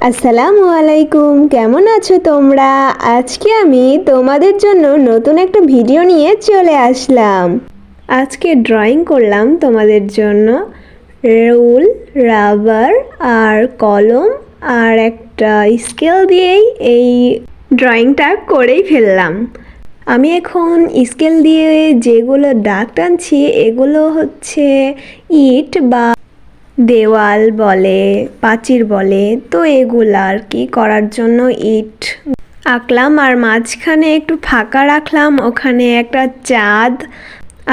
আসসালামু আলাইকুম, কেমন আছো তোমরা? আজকে আমি তোমাদের জন্য নতুন একটা ভিডিও নিয়ে চলে আসলাম। আজকে ড্রয়িং করলাম তোমাদের জন্য। রুল, রাবার আর কলম আর একটা স্কেল দিয়েই এই ড্রয়িংটা করেই ফেললাম। আমি এখন স্কেল দিয়ে যেগুলো দাগ টানছি এগুলো হচ্ছে ইট বা দেওয়াল বলে, প্রাচীর বলে, তো এগুলা আর কি করার জন্য ইট আঁকলাম আর মাঝখানে একটু ফাঁকা রাখলাম, ওখানে একটা চাঁদ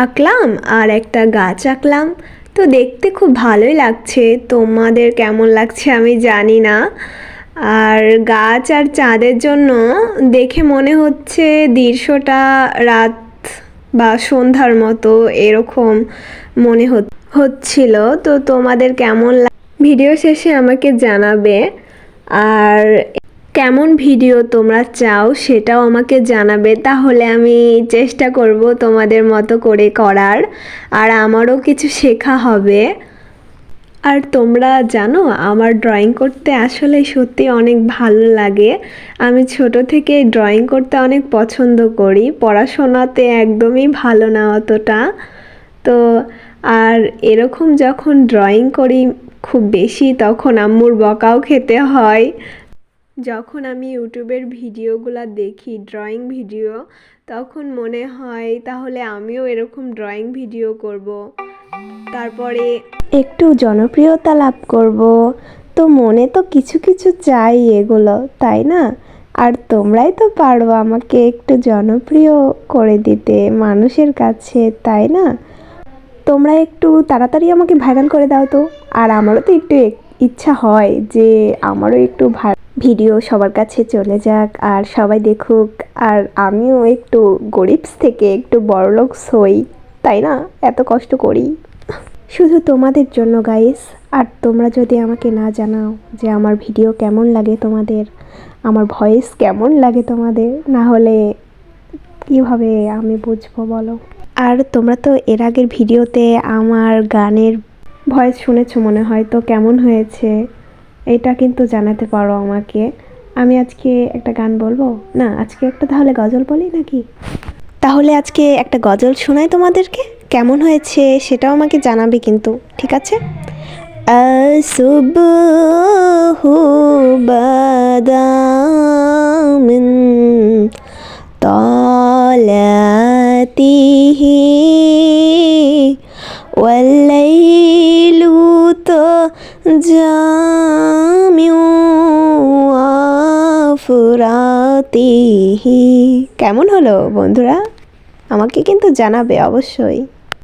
আঁকলাম আর একটা গাছ আঁকলাম। তো দেখতে খুব ভালোই লাগছে, তোমাদের কেমন লাগছে আমি জানি না। আর গাছ আর চাঁদের জন্য দেখে মনে হচ্ছে দৃশ্যটা রাত বা সন্ধ্যার মতো এরকম মনে হচ্ছিল। তো তোমাদের কেমন ভিডিও শেষে আমাকে জানাবে, আর কেমন ভিডিও তোমরা চাও সেটাও আমাকে জানাবে, তাহলে আমি চেষ্টা করব তোমাদের মতো করে করার, আর আমারও কিছু শেখা হবে। আর তোমরা জানো আমার ড্রয়িং করতে আসলে সত্যি অনেক ভালো লাগে। আমি ছোট থেকে ড্রয়িং করতে অনেক পছন্দ করি, পড়াশোনাতে একদমই ভালো না অতটা। তো আর এরকম যখন ড্রয়িং করি খুব বেশি তখন আম্মুর বকাও খেতে হয়। যখন আমি ইউটিউবের ভিডিওগুলো দেখি ড্রয়িং ভিডিও, তখন মনে হয় তাহলে আমিও এরকম ড্রয়িং ভিডিও করব, তারপরে একটু জনপ্রিয়তা লাভ করব। তো মনে তো কিছু কিছু চাই এগুলো, তাই না? আর তোমরাই তো পারো আমাকে একটু জনপ্রিয় করে দিতে মানুষের কাছে, তাই না? তোমরা একটু তাড়াতাড়ি আমাকে ভাইরাল করে দাও তো। আর আমারও তো একটু ইচ্ছা হয় যে আমারও একটু ভিডিও সবার কাছে চলে যাক আর সবাই দেখুক, আর আমিও একটু গরিবস থেকে একটু বড়লোক হই, তাই না? এত কষ্ট করি শুধু তোমাদের জন্য গাইস। আর তোমরা যদি আমাকে না জানাও যে আমার ভিডিও কেমন লাগে তোমাদের, আমার ভয়েস কেমন লাগে তোমাদের, না হলে কীভাবে আমি বুঝবো বলো? আর তোমরা তো এর আগের ভিডিওতে আমার গানের ভয়েস শুনেছো মনে হয়, তো কেমন হয়েছে এটা কিন্তু জানাতে পারো আমাকে। আমি আজকে একটা গান বলবো না, আজকে একটা তাহলে গজল বলি নাকি? তাহলে আজকে একটা গজল শোনাই তোমাদেরকে, কেমন হয়েছে সেটাও আমাকে জানাবে কিন্তু, ঠিক আছে? আসুবহু বাদা মিন طالعته والليل جامع وفراته। কেমন হলো বন্ধুরা? আমাকে কিন্তু জানাবে অবশ্যই।